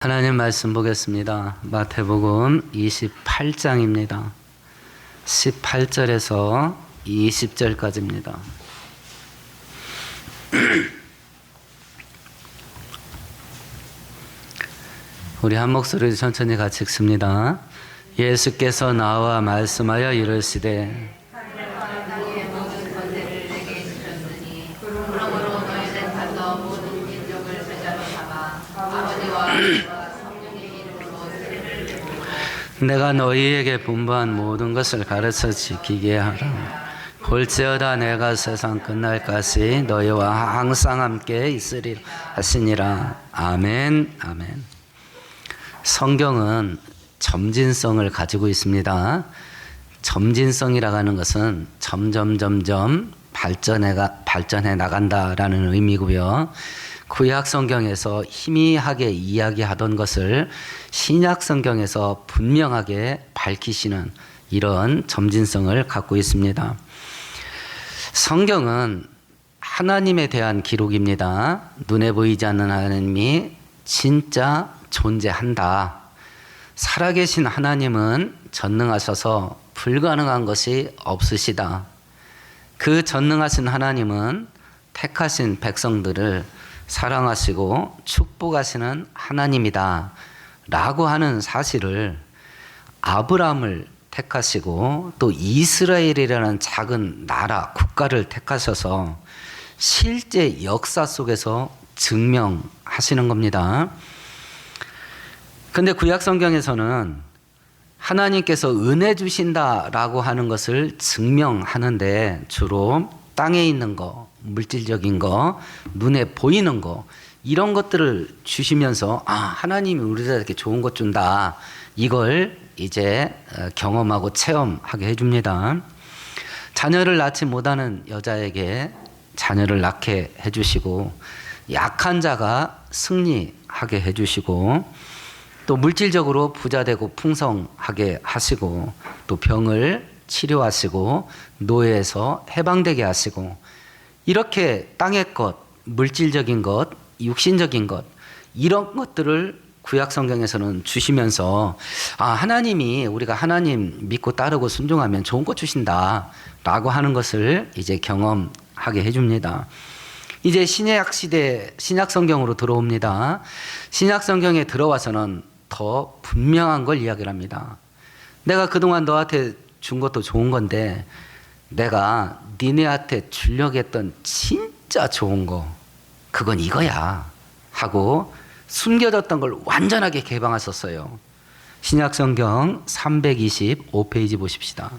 하나님 말씀 보겠습니다. 마태복음 28장입니다. 18절에서 20절까지입니다. 우리 한 목소리로 천천히 같이 읽습니다. 예수께서 나와 말씀하여 이르시되 내가 너희에게 분부한 모든 것을 가르쳐 지키게 하라. 볼지어다 내가 세상 끝날까지 너희와 항상 함께 있으리라 하시니라. 아멘. 아멘. 성경은 점진성을 가지고 있습니다. 점진성이라고 하는 것은 점점 발전해 나간다라는 의미고요. 구약 성경에서 희미하게 이야기하던 것을 신약 성경에서 분명하게 밝히시는 이런 점진성을 갖고 있습니다. 성경은 하나님에 대한 기록입니다. 눈에 보이지 않는 하나님이 진짜 존재한다. 살아계신 하나님은 전능하셔서 불가능한 것이 없으시다. 그 전능하신 하나님은 택하신 백성들을 사랑하시고 축복하시는 하나님이다 라고 하는 사실을 아브라함을 택하시고 또 이스라엘이라는 작은 나라 국가를 택하셔서 실제 역사 속에서 증명하시는 겁니다. 그런데 구약 성경에서는 하나님께서 은혜 주신다라고 하는 것을 증명하는데 주로 땅에 있는 거, 물질적인 거, 눈에 보이는 거 이런 것들을 주시면서 하나님이 우리들에게 좋은 것 준다. 이걸 이제 경험하고 체험하게 해줍니다. 자녀를 낳지 못하는 여자에게 자녀를 낳게 해주시고 약한 자가 승리하게 해주시고 또 물질적으로 부자되고 풍성하게 하시고 또 병을 치료하시고 노예에서 해방되게 하시고 이렇게 땅의 것, 물질적인 것, 육신적인 것 이런 것들을 구약 성경에서는 주시면서 하나님이 우리가 하나님 믿고 따르고 순종하면 좋은 것 주신다라고 하는 것을 이제 경험하게 해줍니다. 이제 신약 시대 신약 성경으로 들어옵니다. 신약 성경에 들어와서는 더 분명한 걸 이야기를 합니다. 내가 그동안 너한테 준 것도 좋은 건데 내가 니네한테 주려고 했던 진짜 좋은 거 그건 이거야 하고 숨겨졌던 걸 완전하게 개방하셨어요. 신약성경 325페이지 보십시다.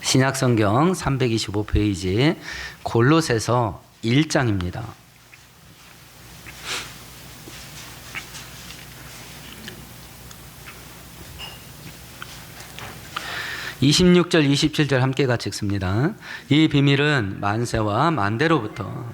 신약성경 325페이지 골로새서 1장입니다. 26절 27절 함께 같이 읽습니다. 이 비밀은 만세와 만대로부터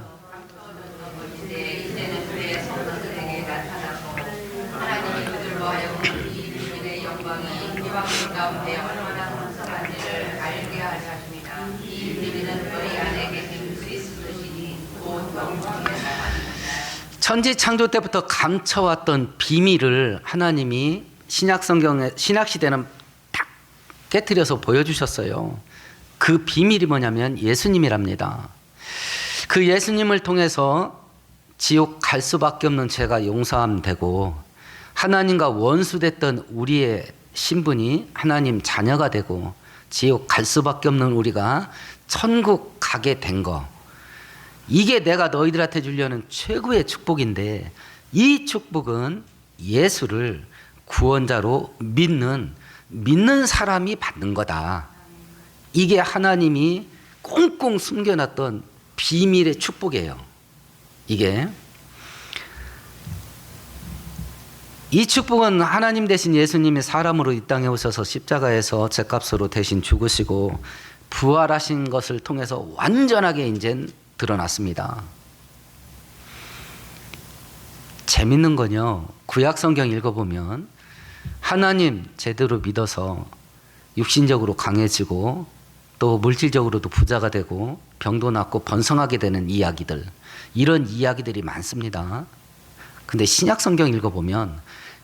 천지 창조 때부터 감춰왔던 비밀을 하나님이 신약 시대는 깨트려서 보여주셨어요. 그 비밀이 뭐냐면 예수님이랍니다. 그 예수님을 통해서 지옥 갈 수밖에 없는 죄가 용서하면 되고 하나님과 원수됐던 우리의 신분이 하나님 자녀가 되고 지옥 갈 수밖에 없는 우리가 천국 가게 된 거. 이게 내가 너희들한테 주려는 최고의 축복인데 이 축복은 예수를 구원자로 믿는 사람이 받는 거다. 이게 하나님이 꽁꽁 숨겨놨던 비밀의 축복이에요. 이 축복은 하나님 대신 예수님이 사람으로 이 땅에 오셔서 십자가에서 죗값으로 대신 죽으시고 부활하신 것을 통해서 완전하게 이제 드러났습니다. 재밌는 건요. 구약 성경 읽어보면 하나님 제대로 믿어서 육신적으로 강해지고 또 물질적으로도 부자가 되고 병도 낫고 번성하게 되는 이야기들, 이런 이야기들이 많습니다. 근데 신약 성경 읽어보면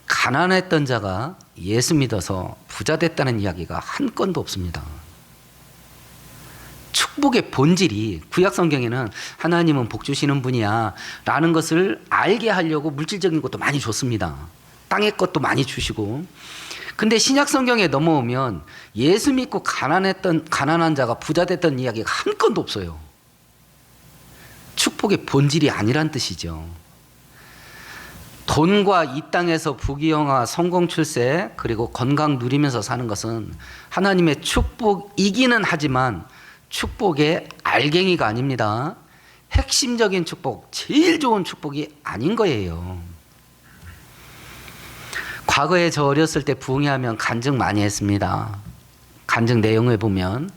가난했던 자가 예수 믿어서 부자 됐다는 이야기가 한 건도 없습니다. 축복의 본질이 구약 성경에는 하나님은 복 주시는 분이야 라는 것을 알게 하려고 물질적인 것도 많이 줬습니다. 땅의 것도 많이 주시고. 근데 신약 성경에 넘어오면 예수 믿고 가난한 자가 부자 됐던 이야기가 한 건도 없어요. 축복의 본질이 아니란 뜻이죠. 돈과 이 땅에서 부귀영화, 성공 출세, 그리고 건강 누리면서 사는 것은 하나님의 축복이기는 하지만 축복의 알갱이가 아닙니다. 핵심적인 축복, 제일 좋은 축복이 아닌 거예요. 과거에 저 어렸을 때 부흥회하면 간증 많이 했습니다. 간증 내용을 보면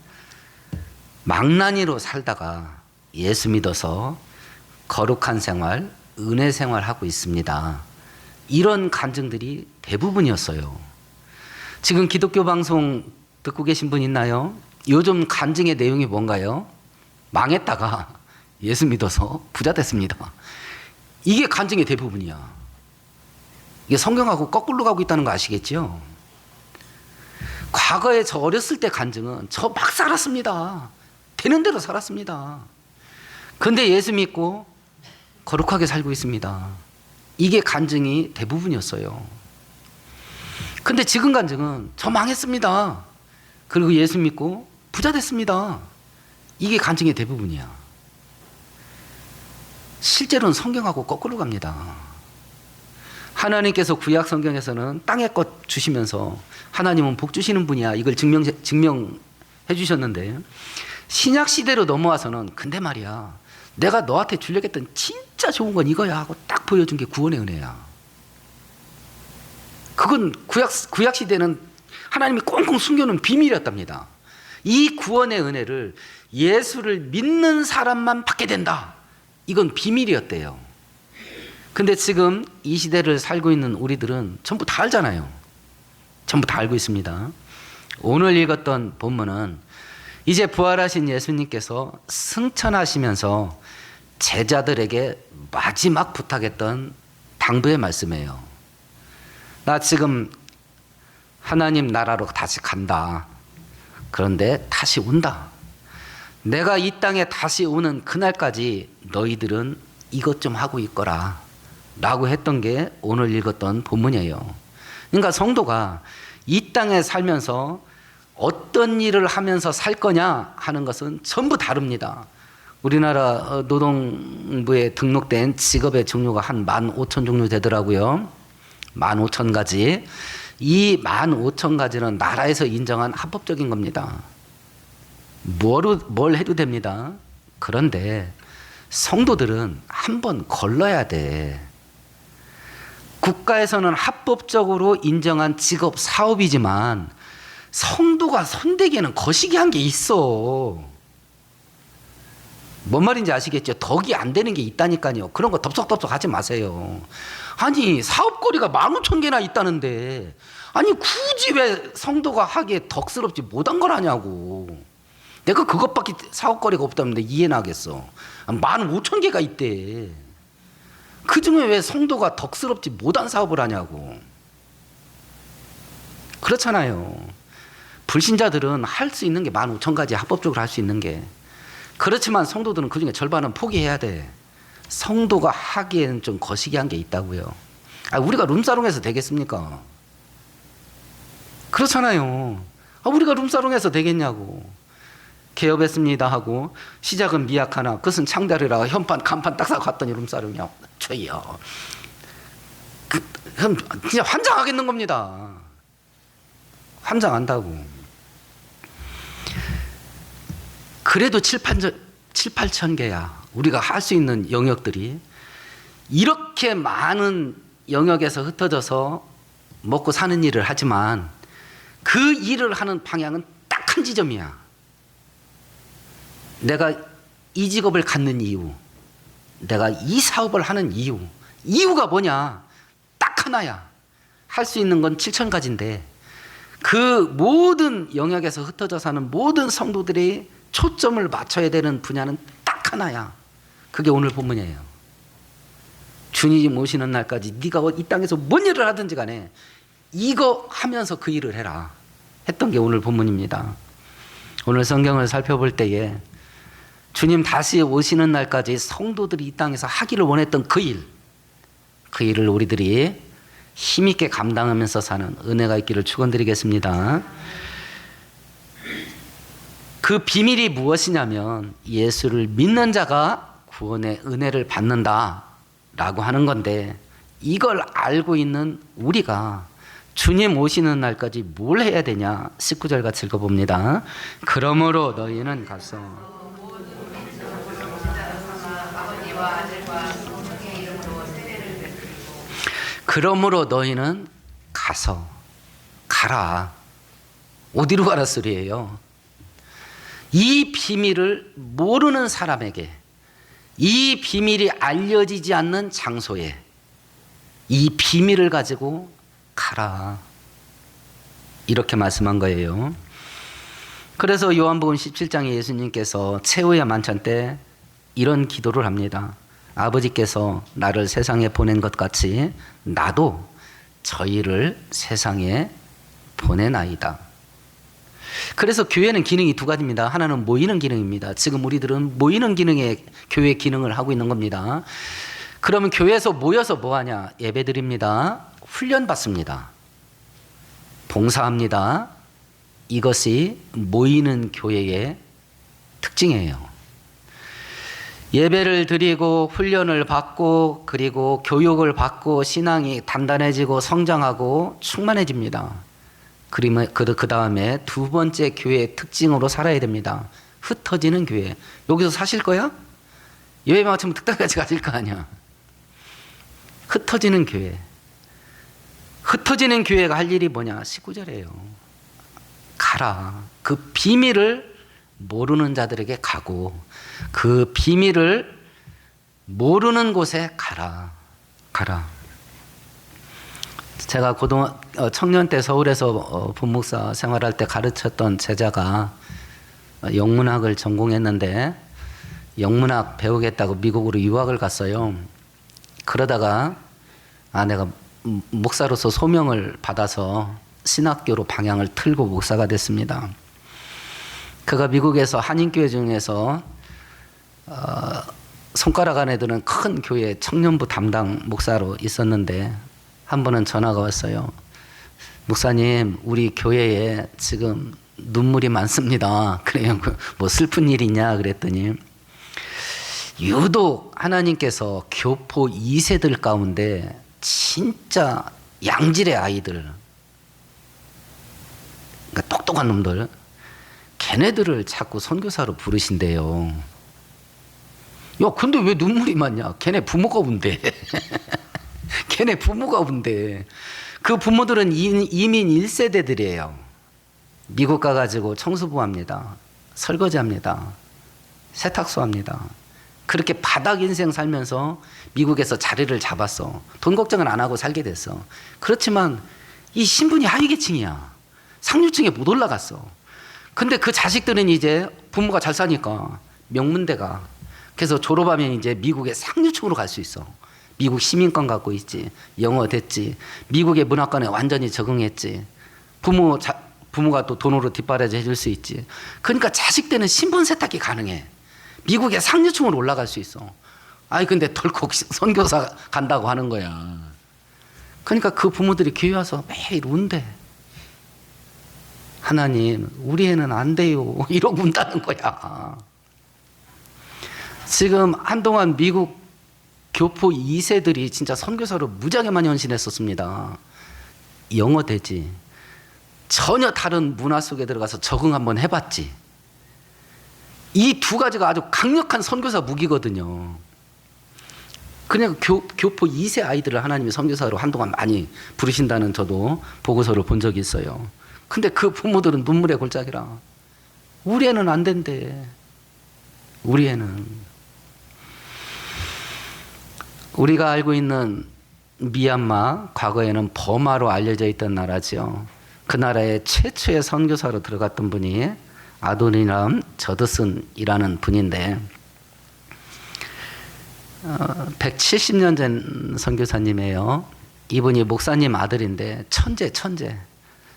망나니로 살다가 예수 믿어서 거룩한 생활, 은혜 생활하고 있습니다. 이런 간증들이 대부분이었어요. 지금 기독교 방송 듣고 계신 분 있나요? 요즘 간증의 내용이 뭔가요? 망했다가 예수 믿어서 부자 됐습니다. 이게 간증의 대부분이야. 이게 성경하고 거꾸로 가고 있다는 거 아시겠죠? 과거에 저 어렸을 때 간증은 저 막 살았습니다. 되는 대로 살았습니다. 근데 예수 믿고 거룩하게 살고 있습니다. 이게 간증이 대부분이었어요. 근데 지금 간증은 저 망했습니다. 그리고 예수 믿고 부자 됐습니다. 이게 간증의 대부분이야. 실제로는 성경하고 거꾸로 갑니다. 하나님께서 구약 성경에서는 땅의 것 주시면서 하나님은 복 주시는 분이야. 이걸 증명해 주셨는데 신약 시대로 넘어와서는 근데 말이야. 내가 너한테 주려고 했던 진짜 좋은 건 이거야 하고 딱 보여준 게 구원의 은혜야. 그건 구약 시대는 하나님이 꽁꽁 숨겨놓은 비밀이었답니다. 이 구원의 은혜를 예수를 믿는 사람만 받게 된다. 이건 비밀이었대요. 근데 지금 이 시대를 살고 있는 우리들은 전부 다 알잖아요. 전부 다 알고 있습니다. 오늘 읽었던 본문은 이제 부활하신 예수님께서 승천하시면서 제자들에게 마지막 부탁했던 당부의 말씀이에요. 나 지금 하나님 나라로 다시 간다. 그런데 다시 온다. 내가 이 땅에 다시 오는 그날까지 너희들은 이것 좀 하고 있거라 라고 했던 게 오늘 읽었던 본문이에요. 그러니까 성도가 이 땅에 살면서 어떤 일을 하면서 살 거냐 하는 것은 전부 다릅니다. 우리나라 노동부에 등록된 직업의 종류가 한 15,000 종류 되더라고요. 15,000가지. 이 15,000가지는 나라에서 인정한 합법적인 겁니다. 뭘 해도 됩니다. 그런데 성도들은 한번 걸러야 돼. 국가에서는 합법적으로 인정한 직업 사업이지만 성도가 손대기에는 거시기 한 게 있어. 뭔 말인지 아시겠죠? 덕이 안 되는 게 있다니까요. 그런 거 덥석덥석 하지 마세요. 아니 사업거리가 15,000개나 있다는데 아니 굳이 왜 성도가 하기에 덕스럽지 못한 걸 하냐고. 내가 그것밖에 사업거리가 없다는데 이해나 하겠어. 15,000개가 있대. 그중에 왜 성도가 덕스럽지 못한 사업을 하냐고. 그렇잖아요. 불신자들은 할 수 있는 게 15,000가지 합법적으로 할 수 있는 게. 그렇지만 성도들은 그중에 절반은 포기해야 돼. 성도가 하기에는 좀 거시기 한 게 있다고요. 우리가 룸사롱에서 되겠습니까? 그렇잖아요. 우리가 룸사롱에서 되겠냐고. 개업했습니다 하고 시작은 미약하나 그것은 창달이라 현판 간판 딱 사고 갔더니 룸사롱이야. 죄요. 그럼 진짜 환장하겠는 겁니다. 환장한다고. 그래도 7,000-8,000개야. 우리가 할 수 있는 영역들이 이렇게 많은 영역에서 흩어져서 먹고 사는 일을 하지만 그 일을 하는 방향은 딱 한 지점이야. 내가 이 직업을 갖는 이유, 내가 이 사업을 하는 이유가 뭐냐? 딱 하나야. 할 수 있는 건 7,000가지인데 그 모든 영역에서 흩어져 사는 모든 성도들이 초점을 맞춰야 되는 분야는 딱 하나야. 그게 오늘 본문이에요. 주님 오시는 날까지 네가 이 땅에서 뭔 일을 하든지 간에 이거 하면서 그 일을 해라 했던 게 오늘 본문입니다. 오늘 성경을 살펴볼 때에 주님 다시 오시는 날까지 성도들이 이 땅에서 하기를 원했던 그 일을 우리들이 힘있게 감당하면서 사는 은혜가 있기를 축원드리겠습니다. 그 비밀이 무엇이냐면 예수를 믿는 자가 구원의 은혜를 받는다라고 하는 건데, 이걸 알고 있는 우리가 주님 오시는 날까지 뭘 해야 되냐? 19절 같이 읽어봅니다. 그러므로 너희는 가서 가라. 어디로 가라 소리예요? 이 비밀을 모르는 사람에게, 이 비밀이 알려지지 않는 장소에 이 비밀을 가지고 가라, 이렇게 말씀한 거예요. 그래서 요한복음 17장에 예수님께서 최후의 만찬 때 이런 기도를 합니다. 아버지께서 나를 세상에 보낸 것 같이 나도 저희를 세상에 보내나이다. 그래서 교회는 기능이 두 가지입니다. 하나는 모이는 기능입니다. 지금 우리들은 모이는 기능의 교회 기능을 하고 있는 겁니다. 그러면 교회에서 모여서 뭐 하냐? 예배드립니다. 훈련 받습니다. 봉사합니다. 이것이 모이는 교회의 특징이에요. 예배를 드리고 훈련을 받고 그리고 교육을 받고 신앙이 단단해지고 성장하고 충만해집니다. 그 다음에 두 번째 교회의 특징으로 살아야 됩니다. 흩어지는 교회. 여기서 사실 거야? 예배 마치면 특단까지 가실 거 아니야. 흩어지는 교회. 흩어지는 교회가 할 일이 뭐냐? 19절이에요. 가라. 그 비밀을 모르는 자들에게 가고 그 비밀을 모르는 곳에 가라. 제가 청년 때 서울에서 본목사 생활할 때 가르쳤던 제자가 영문학을 전공했는데 영문학 배우겠다고 미국으로 유학을 갔어요. 그러다가 내가 목사로서 소명을 받아서 신학교로 방향을 틀고 목사가 됐습니다. 그가 미국에서 한인교회 중에서 손가락 안에 드는 큰 교회 청년부 담당 목사로 있었는데 한 번은 전화가 왔어요. 목사님, 우리 교회에 지금 눈물이 많습니다. 그래요. 뭐 슬픈 일 있냐 그랬더니 유독 하나님께서 교포 2세들 가운데 진짜 양질의 아이들, 그러니까 똑똑한 놈들, 걔네들을 자꾸 선교사로 부르신대요. 야, 근데 왜 눈물이 많냐? 걔네 부모가 운대. 걔네 부모가 운대. 그 부모들은 이민 1세대들이에요. 미국 가가지고 청소부 합니다. 설거지 합니다. 세탁소 합니다. 그렇게 바닥 인생 살면서 미국에서 자리를 잡았어. 돈 걱정은 안 하고 살게 됐어. 그렇지만 이 신분이 하위계층이야. 상류층에 못 올라갔어. 근데 그 자식들은 이제 부모가 잘 사니까 명문대가. 그래서 졸업하면 이제 미국의 상류층으로 갈 수 있어. 미국 시민권 갖고 있지. 영어 됐지. 미국의 문화권에 완전히 적응했지. 부모가 또 돈으로 뒷바라지 해줄 수 있지. 그러니까 자식 때는 신분 세탁이 가능해. 미국의 상류층으로 올라갈 수 있어. 근데 덜컥 선교사 간다고 하는 거야. 그러니까 그 부모들이 교회 와서 매일 운대. 하나님, 우리 애는 안 돼요. 이러고 운다는 거야. 지금 한동안 미국 교포 2세들이 진짜 선교사로 무지하게 많이 헌신했었습니다. 영어 되지. 전혀 다른 문화 속에 들어가서 적응 한번 해봤지. 이 두 가지가 아주 강력한 선교사 무기거든요. 그냥 교포 2세 아이들을 하나님이 선교사로 한동안 많이 부르신다는 저도 보고서를 본 적이 있어요. 근데 그 부모들은 눈물의 골짜기라. 우리 애는 안 된대. 우리 애는. 우리가 알고 있는 미얀마, 과거에는 버마로 알려져 있던 나라죠. 그 나라의 최초의 선교사로 들어갔던 분이 아도니람 저드슨이라는 분인데, 170년 전 선교사님이에요. 이분이 목사님 아들인데 천재.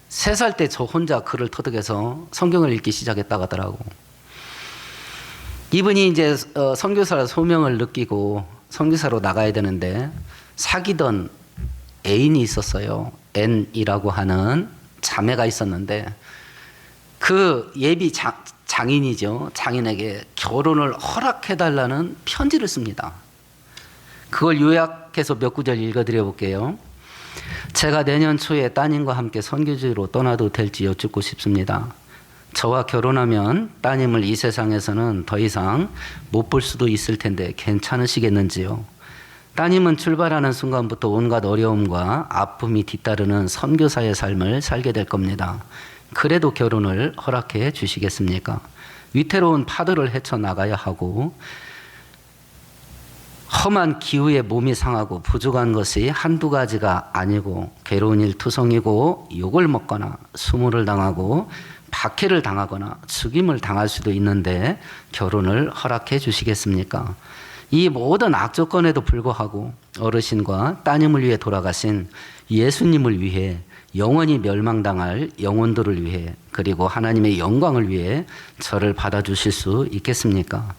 3살 때 저 혼자 글을 터득해서 성경을 읽기 시작했다고 하더라고. 이분이 이제 선교사 소명을 느끼고 선교사로 나가야 되는데 사귀던 애인이 있었어요. N이라고 하는 자매가 있었는데 그 예비 장인이죠. 장인에게 결혼을 허락해달라는 편지를 씁니다. 그걸 요약해서 몇 구절 읽어드려 볼게요. 제가 내년 초에 따님과 함께 선교지로 떠나도 될지 여쭙고 싶습니다. 저와 결혼하면 따님을 이 세상에서는 더 이상 못 볼 수도 있을 텐데 괜찮으시겠는지요? 따님은 출발하는 순간부터 온갖 어려움과 아픔이 뒤따르는 선교사의 삶을 살게 될 겁니다. 그래도 결혼을 허락해 주시겠습니까? 위태로운 파도를 헤쳐나가야 하고 험한 기후에 몸이 상하고 부족한 것이 한두 가지가 아니고 괴로운 일 투성이고 욕을 먹거나 수모를 당하고 박해를 당하거나 죽임을 당할 수도 있는데 결혼을 허락해 주시겠습니까? 이 모든 악조건에도 불구하고 어르신과 따님을 위해 돌아가신 예수님을 위해 영원히 멸망당할 영혼들을 위해 그리고 하나님의 영광을 위해 저를 받아주실 수 있겠습니까?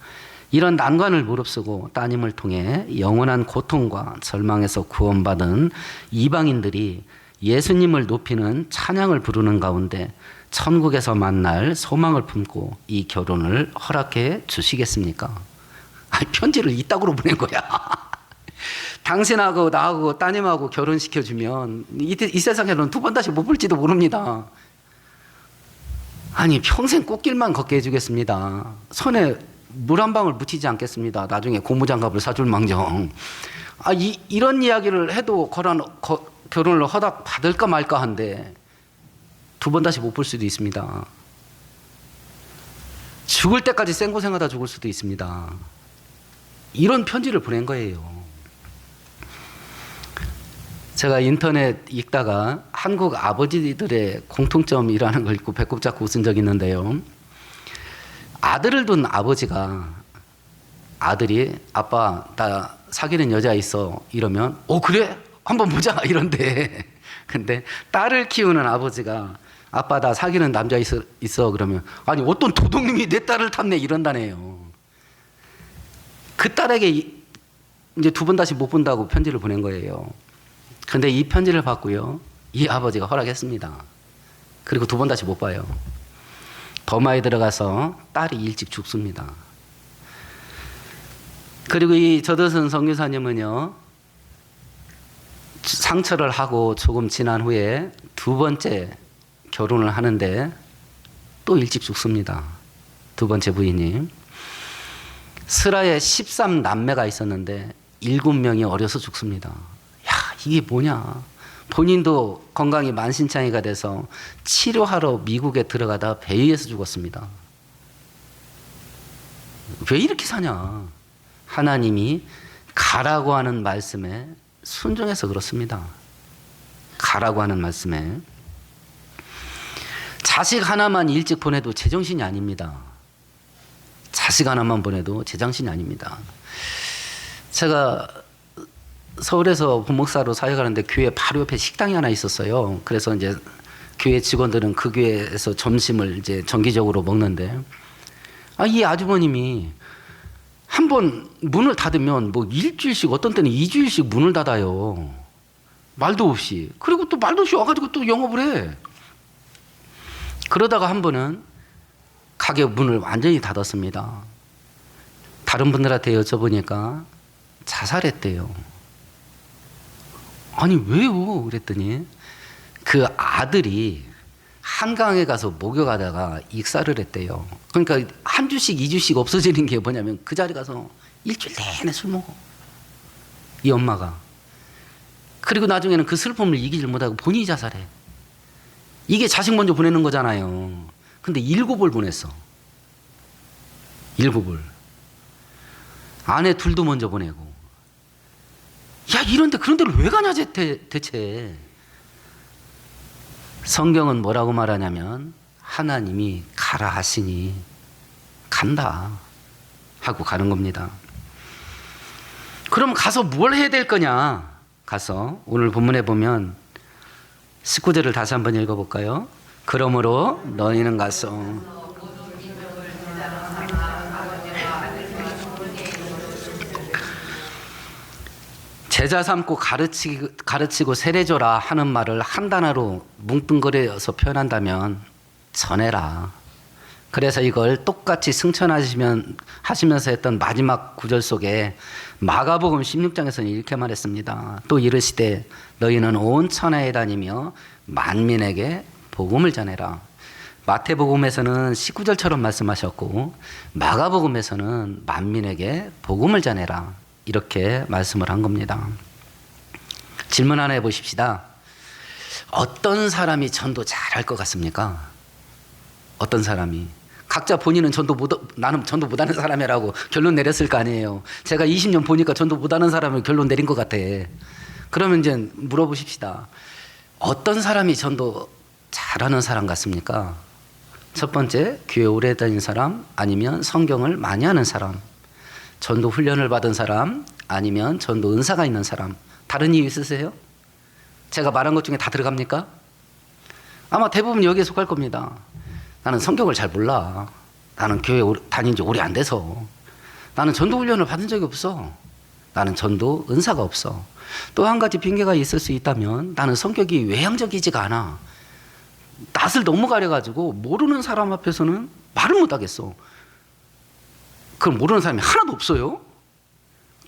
이런 난관을 무릅쓰고 따님을 통해 영원한 고통과 절망에서 구원받은 이방인들이 예수님을 높이는 찬양을 부르는 가운데 천국에서 만날 소망을 품고 이 결혼을 허락해 주시겠습니까? 편지를 이따구로 보낸 거야. 당신하고 나하고 따님하고 결혼시켜주면 이 세상에는 두 번 다시 못 볼지도 모릅니다. 아니 평생 꽃길만 걷게 해주겠습니다. 손에 물 한 방울 묻히지 않겠습니다. 나중에 고무장갑을 사줄 망정. 이런 이야기를 해도 결혼을 허락 받을까 말까 한데 두 번 다시 못 볼 수도 있습니다. 죽을 때까지 생고생하다 죽을 수도 있습니다. 이런 편지를 보낸 거예요. 제가 인터넷 읽다가 한국 아버지들의 공통점이라는 걸 읽고 배꼽 잡고 웃은 적이 있는데요. 아들을 둔 아버지가 아들이 아빠 나 사귀는 여자 있어 이러면 그래? 한번 보자 이런데 근데 딸을 키우는 아버지가 아빠 나 사귀는 남자 있어 그러면 아니 어떤 도둑님이 내 딸을 탔네 이런다네요. 그 딸에게 이제 두 번 다시 못 본다고 편지를 보낸 거예요. 근데 이 편지를 받고요. 이 아버지가 허락했습니다. 그리고 두 번 다시 못 봐요. 더마에 들어가서 딸이 일찍 죽습니다. 그리고 이 저도선 선교사님은요. 상처를 하고 조금 지난 후에 두 번째 결혼을 하는데 또 일찍 죽습니다. 두 번째 부인이. 스라에 13남매가 있었는데 7명이 어려서 죽습니다. 야, 이게 뭐냐. 본인도 건강이 만신창이가 돼서 치료하러 미국에 들어가다 배 위에서 죽었습니다. 왜 이렇게 사냐. 하나님이 가라고 하는 말씀에 순종해서 그렇습니다. 가라고 하는 말씀에. 자식 하나만 일찍 보내도 제정신이 아닙니다. 자식 하나만 보내도 제정신이 아닙니다. 제가 서울에서 부목사로 사역하는데 교회 바로 옆에 식당이 하나 있었어요. 그래서 이제 교회 직원들은 그 교회에서 점심을 이제 정기적으로 먹는데 이 아주버님이 한 번 문을 닫으면 뭐 일주일씩 어떤 때는 2주일씩 문을 닫아요. 말도 없이. 그리고 또 말도 없이 와가지고 또 영업을 해. 그러다가 한 번은 가게 문을 완전히 닫았습니다. 다른 분들한테 여쭤보니까 자살했대요. 아니 왜요? 그랬더니 그 아들이 한강에 가서 목욕하다가 익사를 했대요. 그러니까 한 주씩 2주씩 없어지는 게 뭐냐면 그 자리 가서 일주일 내내 술 먹어. 이 엄마가. 그리고 나중에는 그 슬픔을 이기질 못하고 본인이 자살해. 이게 자식 먼저 보내는 거잖아요. 근데 7을 보냈어. 7을. 아내 둘도 먼저 보내고. 야, 그런 데를 왜 가냐, 대체. 성경은 뭐라고 말하냐면, 하나님이 가라 하시니, 간다. 하고 가는 겁니다. 그럼 가서 뭘 해야 될 거냐? 가서 오늘 본문에 보면 19절을 다시 한번 읽어볼까요? 그러므로 너희는 가서 제자 삼고 가르치고 세례줘라 하는 말을 한 단어로 뭉뚱그려서 표현한다면 전해라. 그래서 이걸 똑같이 하시면서 했던 마지막 구절 속에 마가복음 16장에서는 이렇게 말했습니다. 또 이르시되 너희는 온 천하에 다니며 만민에게 복음을 전해라. 마태복음에서는 19절처럼 말씀하셨고 마가복음에서는 만민에게 복음을 전해라. 이렇게 말씀을 한 겁니다. 질문 하나 해보십시다. 어떤 사람이 전도 잘할 것 같습니까? 어떤 사람이? 각자 본인은 나는 전도 못하는 사람이라고 결론 내렸을 거 아니에요. 제가 20년 보니까 전도 못하는 사람을 결론 내린 것 같아. 그러면 이제 물어보십시다. 어떤 사람이 전도 잘하는 사람 같습니까? 첫 번째, 교회 오래 다닌 사람, 아니면 성경을 많이 하는 사람, 전도 훈련을 받은 사람, 아니면 전도 은사가 있는 사람. 다른 이유 있으세요? 제가 말한 것 중에 다 들어갑니까? 아마 대부분 여기에 속할 겁니다. 나는 성경을 잘 몰라. 나는 교회 다닌 지 오래 안 돼서. 나는 전도 훈련을 받은 적이 없어. 나는 전도 은사가 없어. 또 한 가지 핑계가 있을 수 있다면 나는 성격이 외향적이지가 않아. 낯을 너무 가려가지고 모르는 사람 앞에서는 말을 못하겠어. 그럼 모르는 사람이 하나도 없어요?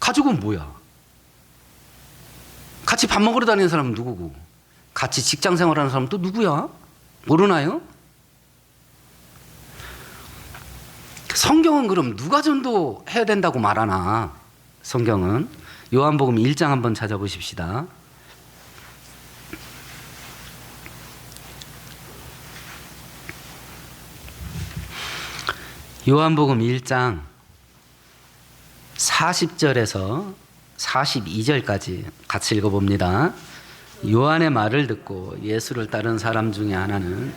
가족은 뭐야? 같이 밥 먹으러 다니는 사람은 누구고? 같이 직장 생활하는 사람은 또 누구야? 모르나요? 성경은 그럼 누가 전도해야 된다고 말하나? 성경은 요한복음 1장 한번 찾아보십시다. 요한복음 1장 40절에서 42절까지 같이 읽어봅니다. 요한의 말을 듣고 예수를 따른 사람 중에 하나는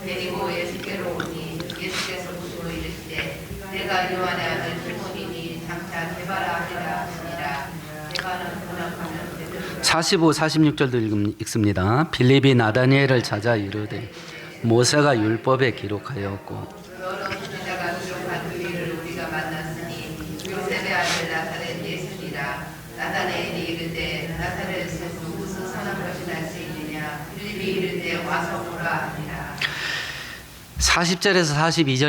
데리고 예수께로 오니 예수께서 보시고 이르시되 내가 요한의 아들 시몬이니 장차 게바라 하리라 하시니라. 게바는 번역하면 45, 46절도 읽습니다. 빌립이 나다니엘을 찾아 이르되 모세가 율법에 기록하였고 여러 선지자가 기록한 그 일을 우리가 만났으니 요셉의 아들 나사렛 예수니라. 나다니엘이 이르되 나사렛에서 무슨 선한 것이 날 수 있느냐. 빌립이 이르되 와서 보라 하니라. 40절에서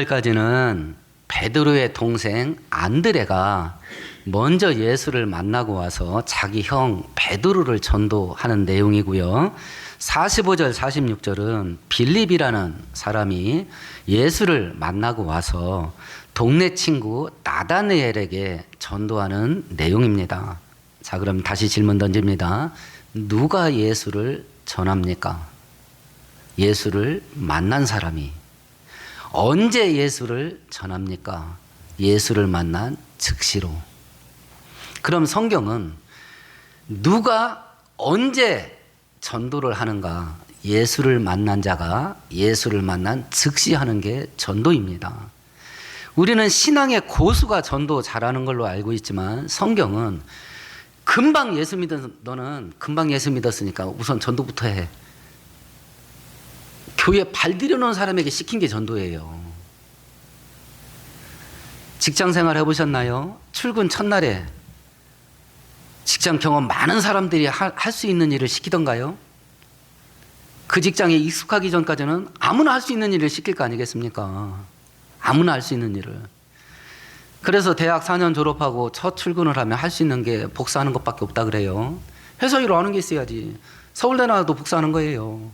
42절까지는 베드로의 동생 안드레가 먼저 예수를 만나고 와서 자기 형 베드로를 전도하는 내용이고요. 45절, 46절은 빌립이라는 사람이 예수를 만나고 와서 동네 친구 나다니엘에게 전도하는 내용입니다. 자, 그럼 다시 질문 던집니다. 누가 예수를 전합니까? 예수를 만난 사람이. 언제 예수를 전합니까? 예수를 만난 즉시로. 그럼 성경은 누가 언제 전도를 하는가? 예수를 만난 자가 예수를 만난 즉시 하는 게 전도입니다. 우리는 신앙의 고수가 전도 잘하는 걸로 알고 있지만 성경은 금방 예수 믿은 너는 금방 예수 믿었으니까 우선 전도부터 해. 교회 발 들여놓은 사람에게 시킨 게 전도예요. 직장 생활 해보셨나요? 출근 첫날에 직장 경험 많은 사람들이 할 수 있는 일을 시키던가요? 그 직장에 익숙하기 전까지는 아무나 할 수 있는 일을 시킬 거 아니겠습니까? 아무나 할 수 있는 일을. 그래서 대학 4년 졸업하고 첫 출근을 하면 할 수 있는 게 복사하는 것밖에 없다 그래요. 회사 일 하는 게 있어야지. 서울대 나와도 복사하는 거예요.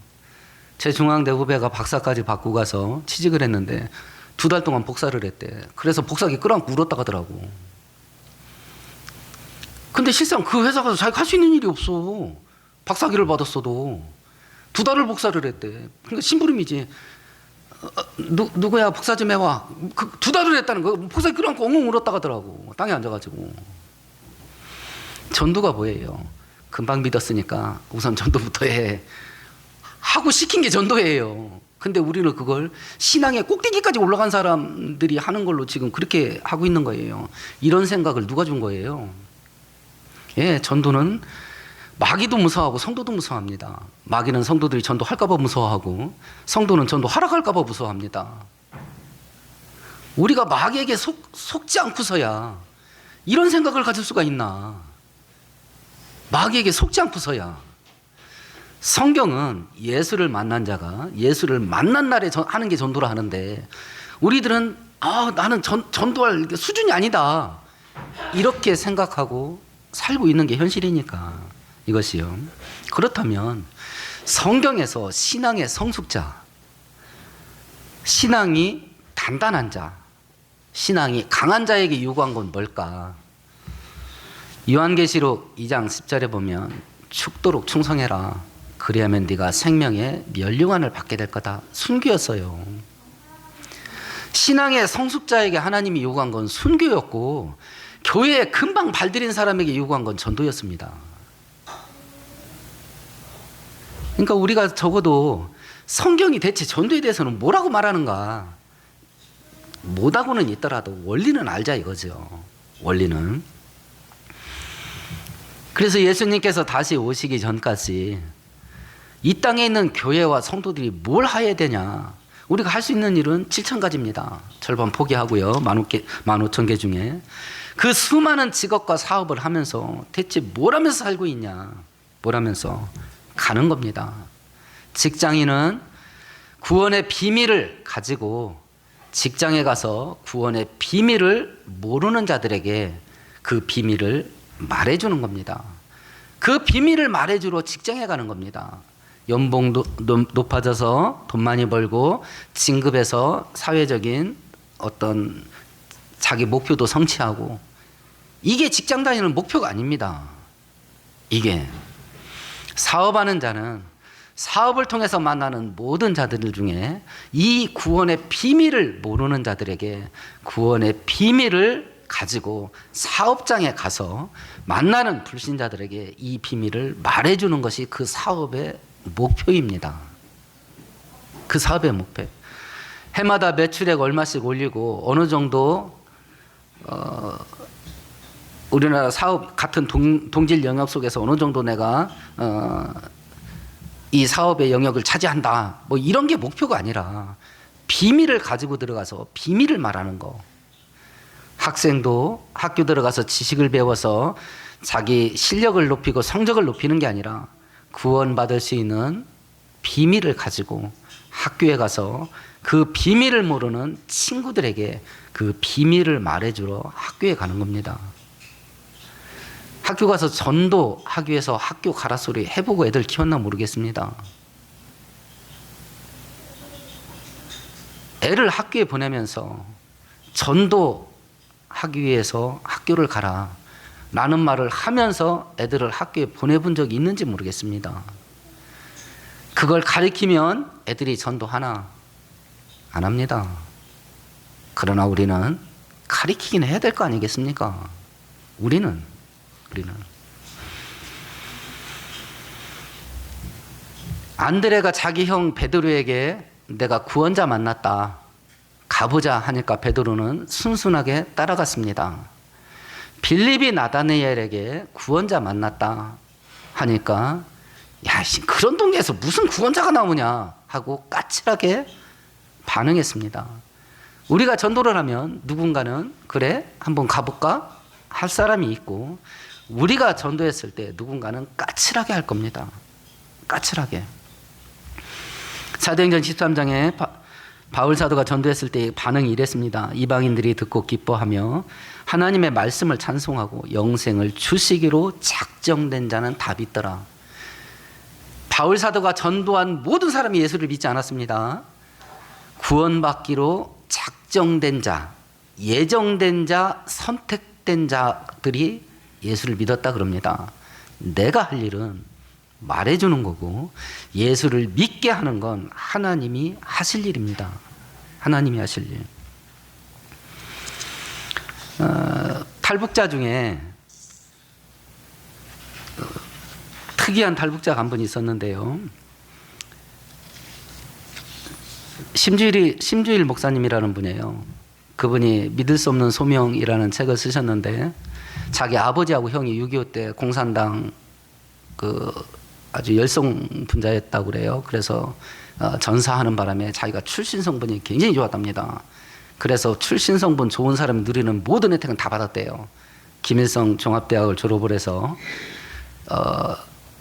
제 중앙대 후배가 박사까지 받고 가서 취직을 했는데 2달 동안 복사를 했대. 그래서 복사기 끌어안고 울었다 가더라고. 근데 실상 그 회사 가서 자기가 할 수 있는 일이 없어. 박사기를 받았어도 2달을 복사를 했대. 그러니까 심부름이지. 누구야 복사 좀 해와. 2달을 했다는 거. 복사기 끌어안고 엉엉 울었다 가더라고. 땅에 앉아가지고. 전도가 뭐예요? 금방 믿었으니까 우선 전도부터 해. 하고 시킨 게 전도예요. 근데 우리는 그걸 신앙의 꼭대기까지 올라간 사람들이 하는 걸로 지금 그렇게 하고 있는 거예요. 이런 생각을 누가 준 거예요? 예, 전도는 마귀도 무서워하고 성도도 무서워합니다. 마귀는 성도들이 전도할까 봐 무서워하고 성도는 전도 하락할까 봐 무서워합니다. 우리가 마귀에게 속지 않고서야 이런 생각을 가질 수가 있나? 마귀에게 속지 않고서야. 성경은 예수를 만난 자가 예수를 만난 날에 하는 게 전도라 하는데 우리들은 나는 전도할 수준이 아니다 이렇게 생각하고 살고 있는 게 현실이니까 이것이요. 그렇다면 성경에서 신앙의 성숙자, 신앙이 단단한 자, 신앙이 강한 자에게 요구한 건 뭘까? 요한계시록 2장 10절에 보면 죽도록 충성해라. 그리하면 네가 생명의 면류관을 받게 될 거다. 순교였어요. 신앙의 성숙자에게 하나님이 요구한 건 순교였고 교회에 금방 발들인 사람에게 요구한 건 전도였습니다. 그러니까 우리가 적어도 성경이 대체 전도에 대해서는 뭐라고 말하는가? 못하고는 있더라도 원리는 알자 이거죠. 원리는. 그래서 예수님께서 다시 오시기 전까지 이 땅에 있는 교회와 성도들이 뭘 해야 되냐? 우리가 할 수 있는 일은 7,000가지입니다. 절반 포기하고요. 15,000개 중에. 그 수많은 직업과 사업을 하면서 대체 뭘 하면서 살고 있냐? 뭘 하면서 가는 겁니다. 직장인은 구원의 비밀을 가지고 직장에 가서 구원의 비밀을 모르는 자들에게 그 비밀을 말해주는 겁니다. 그 비밀을 말해주러 직장에 가는 겁니다. 연봉도 높아져서 돈 많이 벌고 진급해서 사회적인 어떤 자기 목표도 성취하고 이게 직장 다니는 목표가 아닙니다. 이게 사업하는 자는 사업을 통해서 만나는 모든 자들 중에 이 구원의 비밀을 모르는 자들에게 구원의 비밀을 가지고 사업장에 가서 만나는 불신자들에게 이 비밀을 말해주는 것이 그 사업의 목표입니다. 그 사업의 목표. 해마다 매출액 얼마씩 올리고 어느 정도 우리나라 사업 같은 동질 영역 속에서 어느 정도 내가 이 사업의 영역을 차지한다. 뭐 이런 게 목표가 아니라 비밀을 가지고 들어가서 비밀을 말하는 거. 학생도 학교 들어가서 지식을 배워서 자기 실력을 높이고 성적을 높이는 게 아니라 구원받을 수 있는 비밀을 가지고 학교에 가서 그 비밀을 모르는 친구들에게 그 비밀을 말해주러 학교에 가는 겁니다. 학교 가서 전도하기 위해서 학교 가라 소리 해보고 애들 키웠나 모르겠습니다. 애를 학교에 보내면서 전도하기 위해서 학교를 가라 라는 말을 하면서 애들을 학교에 보내본 적이 있는지 모르겠습니다. 그걸 가르치면 애들이 전도하나? 안 합니다. 그러나 우리는 가르치긴 해야 될 거 아니겠습니까? 우리는 안드레가 자기 형 베드로에게 내가 구원자 만났다. 가보자 하니까 베드로는 순순하게 따라갔습니다. 빌립이 나다니엘에게 구원자 만났다 하니까 야, 그런 동네에서 무슨 구원자가 나오냐 하고 까칠하게 반응했습니다. 우리가 전도를 하면 누군가는 그래 한번 가볼까 할 사람이 있고 우리가 전도했을 때 누군가는 까칠하게 할 겁니다. 까칠하게. 사도행전 13장에 바울 사도가 전도했을 때 반응이 이랬습니다. 이방인들이 듣고 기뻐하며 하나님의 말씀을 찬송하고 영생을 주시기로 작정된 자는 답이 있더라. 바울 사도가 전도한 모든 사람이 예수를 믿지 않았습니다. 구원받기로 작정된 자, 예정된 자, 선택된 자들이 예수를 믿었다 그럽니다. 내가 할 일은 말해주는 거고 예수를 믿게 하는 건 하나님이 하실 일입니다. 하나님이 하실 일. 탈북자 중에 특이한 탈북자가 한 분 있었는데요. 심주일 목사님이라는 분이에요. 그분이 믿을 수 없는 소명이라는 책을 쓰셨는데 자기 아버지하고 형이 6.25 때 공산당 그 아주 열성 분자였다고 그래요. 그래서 전사하는 바람에 자기가 출신 성분이 굉장히 좋았답니다. 그래서 출신 성분 좋은 사람이 누리는 모든 혜택은 다 받았대요. 김일성 종합대학을 졸업을 해서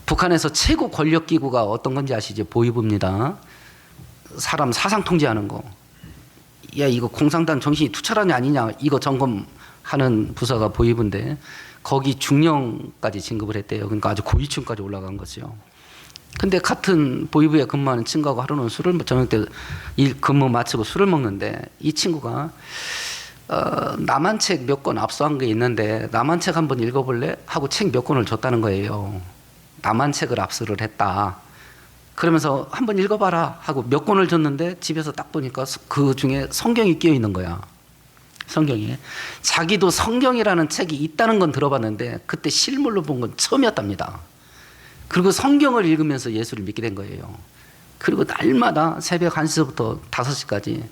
북한에서 최고 권력 기구가 어떤 건지 아시죠? 보위부입니다. 사람 사상 통제하는 거. 야, 이거 공산당 정신이 투철하냐 아니냐 이거 점검하는 부서가 보위부인데 거기 중령까지 진급을 했대요. 그러니까 아주 고위층까지 올라간 거죠. 근데 같은 보위부에 근무하는 친구하고 하루는 저녁 때 일 근무 마치고 술을 먹는데 이 친구가 남한 책 몇 권 압수한 게 있는데 남한 책 한번 읽어볼래? 하고 책 몇 권을 줬다는 거예요. 남한 책을 압수를 했다. 그러면서 한번 읽어봐라 하고 몇 권을 줬는데 집에서 딱 보니까 그 중에 성경이 끼어 있는 거야. 성경이. 자기도 성경이라는 책이 있다는 건 들어봤는데 그때 실물로 본 건 처음이었답니다. 그리고 성경을 읽으면서 예수를 믿게 된 거예요. 그리고 날마다 새벽 1시부터 5시까지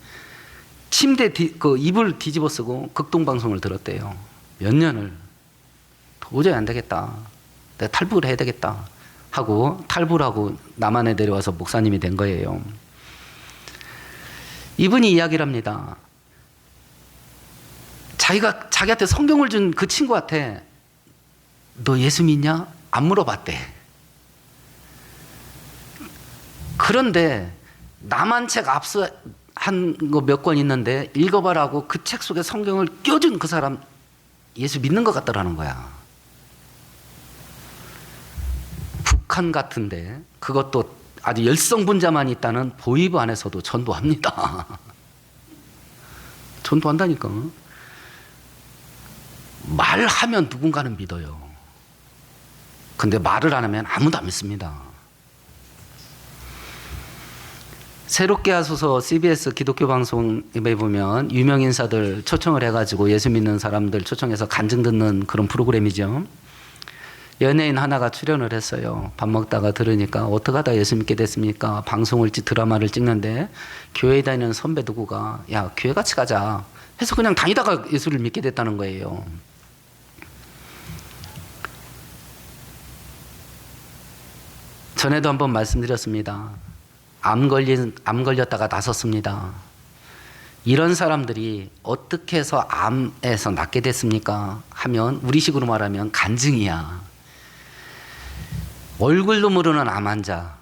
침대 이불 뒤집어 쓰고 극동방송을 들었대요. 몇 년을. 도저히 안 되겠다. 내가 탈북을 해야 되겠다 하고 탈북을 하고 남한에 내려와서 목사님이 된 거예요. 이분이 이야기를 합니다. 자기한테 성경을 준 그 친구한테 너 예수 믿냐? 안 물어봤대. 그런데 남한 책 압수한 거 몇 권 있는데 읽어봐라고 그 책 속에 성경을 껴준 그 사람 예수 믿는 것 같더라는 거야. 북한 같은데 그것도 아주 열성분자만 있다는 보위부 안에서도 전도합니다. 전도한다니까. 말하면 누군가는 믿어요. 근데 말을 안 하면 아무도 안 믿습니다. 새롭게 하소서 CBS 기독교 방송에 보면 유명 인사들 초청을 해가지고 예수 믿는 사람들 초청해서 간증 듣는 그런 프로그램이죠. 연예인 하나가 출연을 했어요. 밥 먹다가 들으니까 어떻게 하다 예수 믿게 됐습니까? 방송을 드라마를 찍는데 교회 다니는 선배 누구가 야 교회 같이 가자 해서 그냥 다니다가 예수를 믿게 됐다는 거예요. 전에도 한번 말씀드렸습니다. 암 걸렸다가 나섰습니다. 이런 사람들이 어떻게 해서 암에서 낫게 됐습니까? 하면 우리식으로 말하면 간증이야. 얼굴도 모르는 암 환자,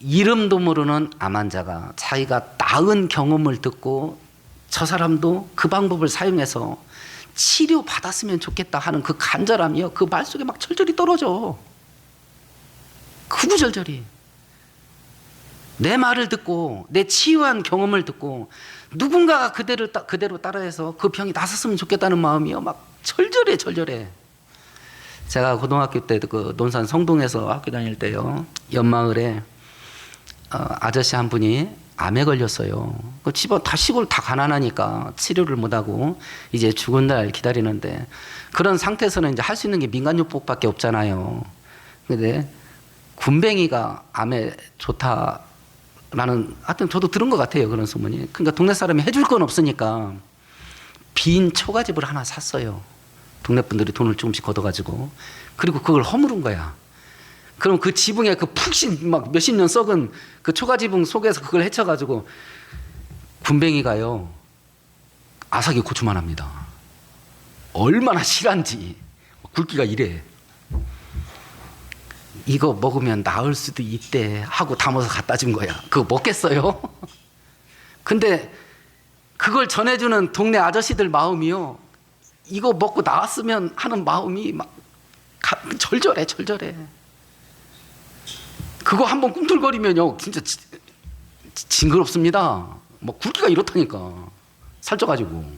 이름도 모르는 암 환자가 자기가 나은 경험을 듣고 저 사람도 그 방법을 사용해서 치료받았으면 좋겠다 하는 그 간절함이요. 그 말 속에 막 철저히 떨어져. 구구절절히. 내 말을 듣고 내 치유한 경험을 듣고 누군가가 그대로 따라해서 그 병이 나섰으면 좋겠다는 마음이요. 막 절절해. 제가 고등학교 때 그 논산 성동에서 학교 다닐 때요. 옆마을에 아저씨 한 분이 암에 걸렸어요. 그 집안 다 시골 다 가난하니까 치료를 못하고 이제 죽은 날 기다리는데 그런 상태에서는 이제 할 수 있는 게 민간요법밖에 없잖아요. 근데 군뱅이가 암에 좋다. 하여튼 저도 들은 것 같아요. 그런 소문이. 그러니까 동네 사람이 해줄 건 없으니까 빈 초가집을 하나 샀어요. 동네 분들이 돈을 조금씩 걷어가지고. 그리고 그걸 허물은 거야. 그럼 그 지붕에 그 푹신 막 몇십 년 썩은 그 초가지붕 속에서 그걸 헤쳐가지고 군뱅이가요. 아삭이 고추만 합니다. 얼마나 실한지. 굵기가 이래. 이거 먹으면 나을 수도 있대 하고 담아서 갖다 준 거야. 그거 먹겠어요? 근데 그걸 전해주는 동네 아저씨들 마음이요. 이거 먹고 나왔으면 하는 마음이 막 절절해. 그거 한번 꿈틀거리면요. 진짜 징그럽습니다. 뭐 굵기가 이렇다니까. 살쪄가지고.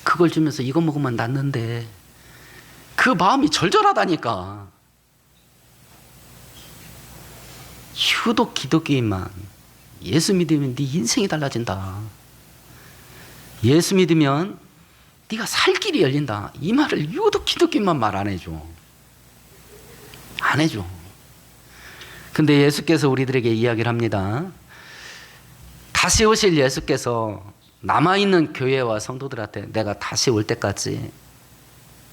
그걸 주면서 이거 먹으면 낫는데 그 마음이 절절하다니까. 유독 기독교인만 예수 믿으면 네 인생이 달라진다. 예수 믿으면 네가 살 길이 열린다. 이 말을 유독 기독교인만 말 안 해줘. 안 해줘. 근데 예수께서 우리들에게 이야기를 합니다. 다시 오실 예수께서 남아있는 교회와 성도들한테 내가 다시 올 때까지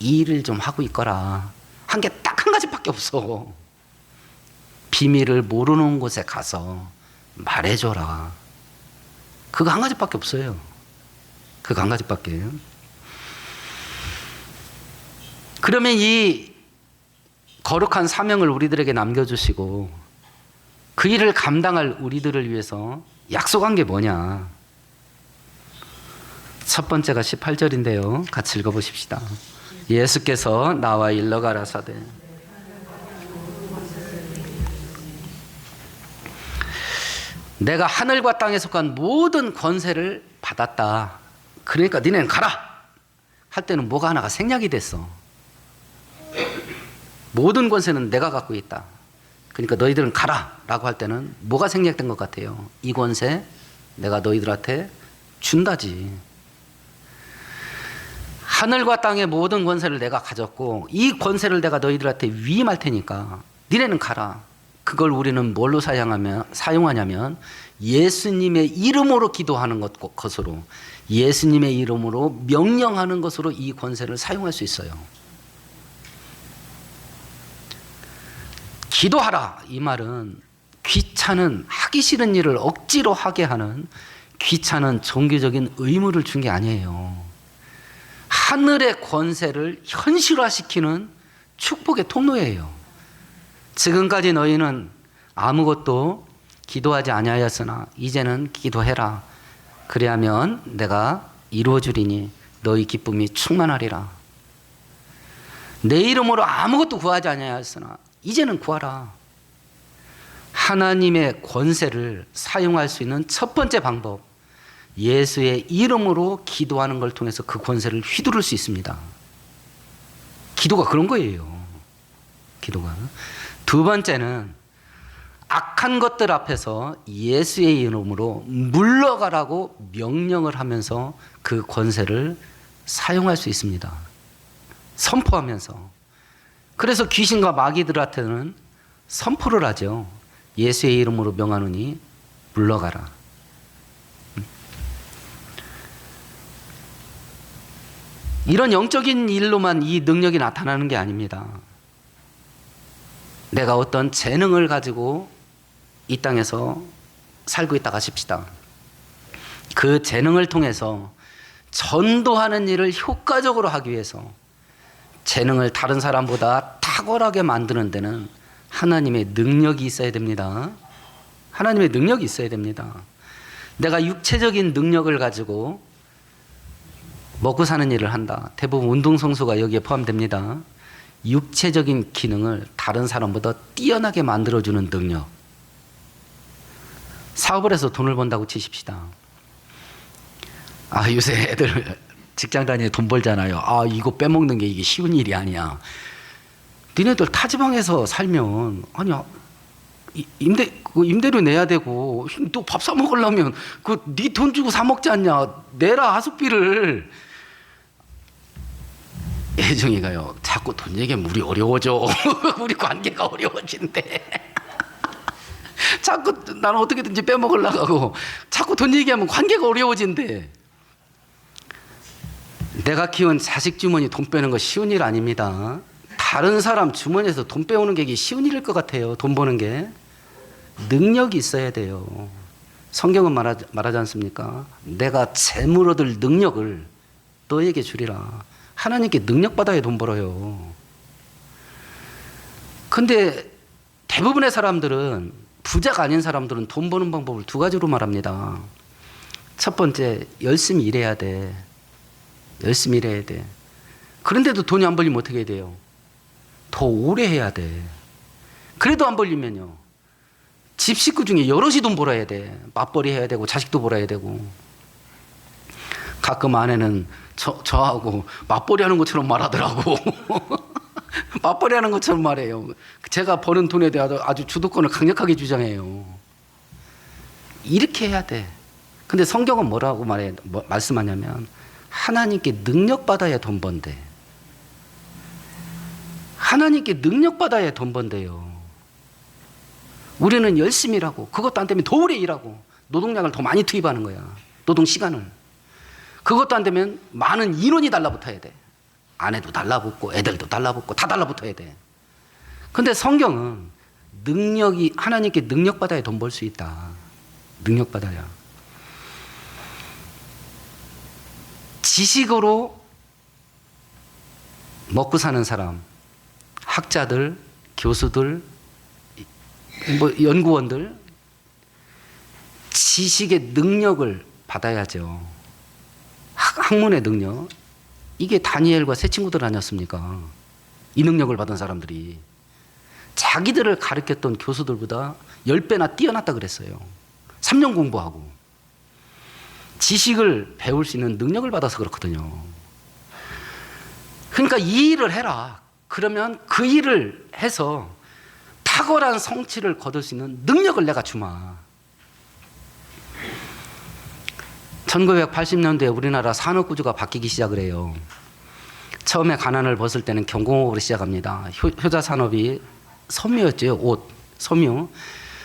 이 일을 좀 하고 있거라. 한 게 딱 한 가지밖에 없어. 비밀을 모르는 곳에 가서 말해줘라. 그거 한 가지밖에 없어요. 그거 한 가지밖에. 그러면 이 거룩한 사명을 우리들에게 남겨주시고 그 일을 감당할 우리들을 위해서 약속한 게 뭐냐? 첫 번째가 18절인데요. 같이 읽어보십시다. 예수께서 나와 일러 가라사대 내가 하늘과 땅에 속한 모든 권세를 받았다. 그러니까 니네는 가라 할 때는 뭐가 하나가 생략이 됐어. 모든 권세는 내가 갖고 있다. 그러니까 너희들은 가라 라고 할 때는 뭐가 생략된 것 같아요? 이 권세 내가 너희들한테 준다지. 하늘과 땅의 모든 권세를 내가 가졌고 이 권세를 내가 너희들한테 위임할 테니까 니네는 가라. 그걸 우리는 뭘로 사용하냐면 예수님의 이름으로 기도하는 것으로, 예수님의 이름으로 명령하는 것으로 이 권세를 사용할 수 있어요. 기도하라 이 말은 귀찮은 하기 싫은 일을 억지로 하게 하는 귀찮은 종교적인 의무를 준 게 아니에요. 하늘의 권세를 현실화시키는 축복의 통로예요. 지금까지 너희는 아무것도 기도하지 아니하였으나 이제는 기도해라. 그리하면 내가 이루어 주리니 너희 기쁨이 충만하리라. 내 이름으로 아무것도 구하지 아니하였으나 이제는 구하라. 하나님의 권세를 사용할 수 있는 첫 번째 방법, 예수의 이름으로 기도하는 걸 통해서 그 권세를 휘두를 수 있습니다. 기도가 그런 거예요. 기도가. 두 번째는 악한 것들 앞에서 예수의 이름으로 물러가라고 명령을 하면서 그 권세를 사용할 수 있습니다. 선포하면서. 그래서 귀신과 마귀들한테는 선포를 하죠. 예수의 이름으로 명하노니 물러가라. 이런 영적인 일로만 이 능력이 나타나는 게 아닙니다. 내가 어떤 재능을 가지고 이 땅에서 살고 있다고 하십시다. 그 재능을 통해서 전도하는 일을 효과적으로 하기 위해서 재능을 다른 사람보다 탁월하게 만드는 데는 하나님의 능력이 있어야 됩니다. 하나님의 능력이 있어야 됩니다. 내가 육체적인 능력을 가지고 먹고 사는 일을 한다. 대부분 운동선수가 여기에 포함됩니다. 육체적인 기능을 다른 사람보다 뛰어나게 만들어주는 능력. 사업을 해서 돈을 번다고 치십시다. 요새 애들 직장 다니에 돈 벌잖아요. 이거 빼먹는 게 이게 쉬운 일이 아니야. 니네들 타지방에서 살면 임대료 내야 되고 또 밥 사 먹으려면 네 돈 주고 사 먹지 않냐. 내라 하숙비를. 혜정이가요. 자꾸 돈 얘기하면 우리 어려워져. 우리 관계가 어려워진대. 자꾸 나는 어떻게든지 빼먹으려고 하고 자꾸 돈 얘기하면 관계가 어려워진대. 내가 키운 자식 주머니 돈 빼는 거 쉬운 일 아닙니다. 다른 사람 주머니에서 돈 빼오는 게 쉬운 일일 것 같아요. 돈 버는 게. 능력이 있어야 돼요. 성경은 말하지 않습니까? 내가 재물 얻을 능력을 너에게 주리라. 하나님께 능력 받아야 돈 벌어요. 근데 대부분의 사람들은, 부자가 아닌 사람들은 돈 버는 방법을 두 가지로 말합니다. 첫 번째, 열심히 일해야 돼. 열심히 일해야 돼. 그런데도 돈이 안 벌리면 어떻게 해야 돼요? 더 오래 해야 돼. 그래도 안 벌리면요, 집 식구 중에 여럿이 돈 벌어야 돼. 맞벌이 해야 되고 자식도 벌어야 되고. 가끔 아내는 저하고 맞벌이 하는 것처럼 말하더라고. 맞벌이 하는 것처럼 말해요. 제가 버는 돈에 대해 아주 주도권을 강력하게 주장해요. 이렇게 해야 돼. 근데 성경은 뭐라고 말씀하냐면 하나님께 능력받아야 돈 번대. 하나님께 능력받아야 돈 번대요. 우리는 열심히 일하고 그것도 안 되면 더 오래 일하고 노동량을 더 많이 투입하는 거야. 노동 시간을. 그것도 안 되면 많은 인원이 달라붙어야 돼. 아내도 달라붙고 애들도 달라붙고 다 달라붙어야 돼. 근데 성경은 능력이, 하나님께 능력받아야 돈 벌 수 있다. 능력받아야. 지식으로 먹고 사는 사람, 학자들, 교수들, 연구원들, 지식의 능력을 받아야죠. 학문의 능력. 이게 다니엘과 세 친구들 아니었습니까? 이 능력을 받은 사람들이 자기들을 가르쳤던 교수들보다 10배나 뛰어났다 그랬어요. 3년 공부하고. 지식을 배울 수 있는 능력을 받아서 그렇거든요. 그러니까 이 일을 해라. 그러면 그 일을 해서 탁월한 성취를 거둘 수 있는 능력을 내가 주마. 1980년대에 우리나라 산업구조가 바뀌기 시작을 해요. 처음에 가난을 벗을 때는 경공업으로 시작합니다. 효자산업이 섬유였죠. 옷, 섬유.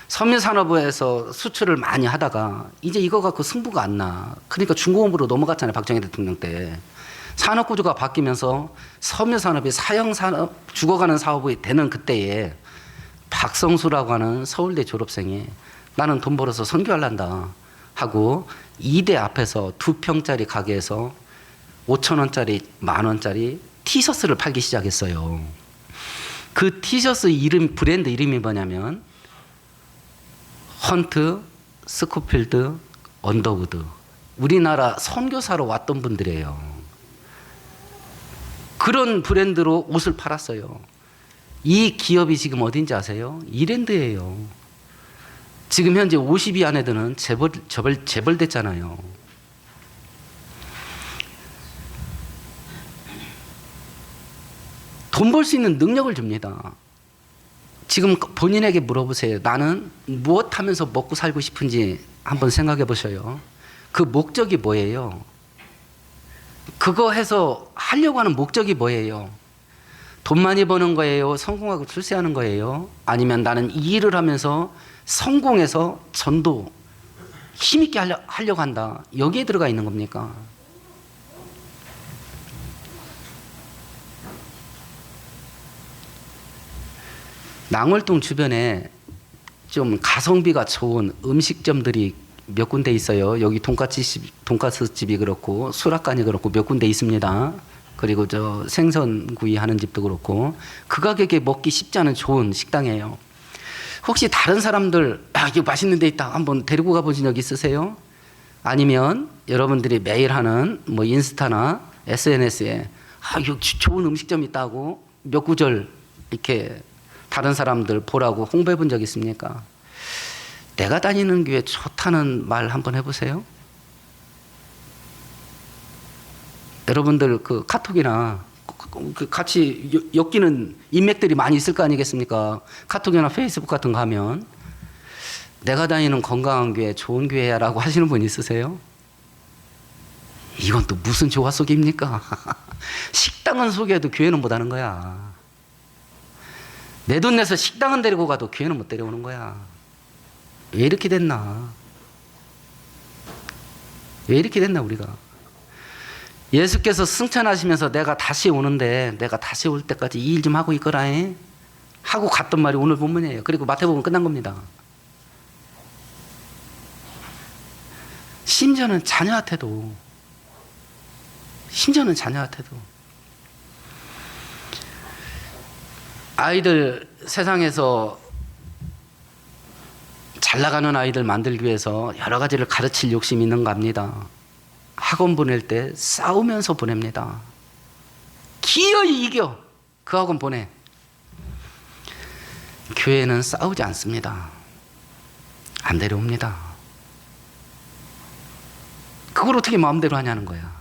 섬유산업에서 수출을 많이 하다가 이제 이거 갖고 승부가 안 나. 그러니까 중공업으로 넘어갔잖아요. 박정희 대통령 때. 산업구조가 바뀌면서 섬유산업이 사형산업, 죽어가는 사업이 되는 그때에 박성수라고 하는 서울대 졸업생이 나는 돈 벌어서 선교하란다 하고 2대 앞에서 2평짜리 가게에서 5,000원짜리, 10,000원짜리 티셔츠를 팔기 시작했어요. 그 티셔츠 이름, 브랜드 이름이 뭐냐면 헌트, 스코필드, 언더우드. 우리나라 선교사로 왔던 분들이에요. 그런 브랜드로 옷을 팔았어요. 이 기업이 지금 어딘지 아세요? 이랜드예요. 지금 현재 50위 안에들은 재벌됐잖아요. 돈 벌 수 있는 능력을 줍니다. 지금 본인에게 물어보세요. 나는 무엇 하면서 먹고 살고 싶은지 한번 생각해 보셔요. 그 목적이 뭐예요? 그거 해서 하려고 하는 목적이 뭐예요? 돈 많이 버는 거예요? 성공하고 출세하는 거예요? 아니면 나는 이 일을 하면서 성공해서 전도 힘있게 하려고 한다. 여기에 들어가 있는 겁니까? 낭월동 주변에 좀 가성비가 좋은 음식점들이 몇 군데 있어요. 여기 돈가스 집이 그렇고 수락관이 그렇고 몇 군데 있습니다. 그리고 저 생선구이 하는 집도 그렇고 그 가격에 먹기 쉽지 않은 좋은 식당이에요. 혹시 다른 사람들 이거 맛있는 데 있다 한번 데리고 가보신 적 있으세요? 아니면 여러분들이 매일 하는 뭐 인스타나 SNS에 이거 좋은 음식점 있다고 몇 구절 이렇게 다른 사람들 보라고 홍보해 본 적 있습니까? 내가 다니는 교회 좋다는 말 한번 해보세요. 여러분들 그 카톡이나 같이 엮이는 인맥들이 많이 있을 거 아니겠습니까? 카톡이나 페이스북 같은 거 하면 내가 다니는 건강한 교회 좋은 교회야라고 하시는 분 있으세요? 이건 또 무슨 조화 속입니까? 식당은 소개해도 교회는 못 하는 거야. 내 돈 내서 식당은 데리고 가도 교회는 못 데려오는 거야. 왜 이렇게 됐나? 왜 이렇게 됐나 우리가? 예수께서 승천하시면서 내가 다시 오는데 내가 다시 올 때까지 이 일 좀 하고 있거라 하고 갔던 말이 오늘 본문이에요. 그리고 마태복음 끝난 겁니다. 심지어는 자녀한테도 아이들 세상에서 잘 나가는 아이들 만들기 위해서 여러 가지를 가르칠 욕심이 있는가 합니다. 학원 보낼 때 싸우면서 보냅니다. 기어이 이겨 그 학원 보내. 교회는 싸우지 않습니다. 안 데려옵니다. 그걸 어떻게 마음대로 하냐는 거야.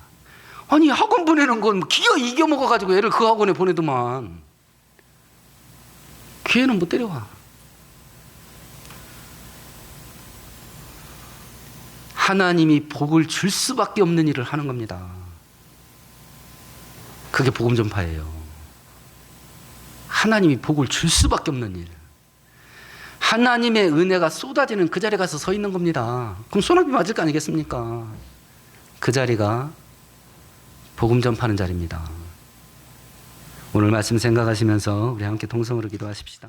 아니 학원 보내는 건 기어이 이겨 먹어가지고 애를 그 학원에 보내더만 교회는 못 데려와. 하나님이 복을 줄 수밖에 없는 일을 하는 겁니다. 그게 복음 전파예요. 하나님이 복을 줄 수밖에 없는 일. 하나님의 은혜가 쏟아지는 그 자리에 가서 서 있는 겁니다. 그럼 소나기 맞을 거 아니겠습니까? 그 자리가 복음 전파하는 자리입니다. 오늘 말씀 생각하시면서 우리 함께 통성으로 기도하십시다.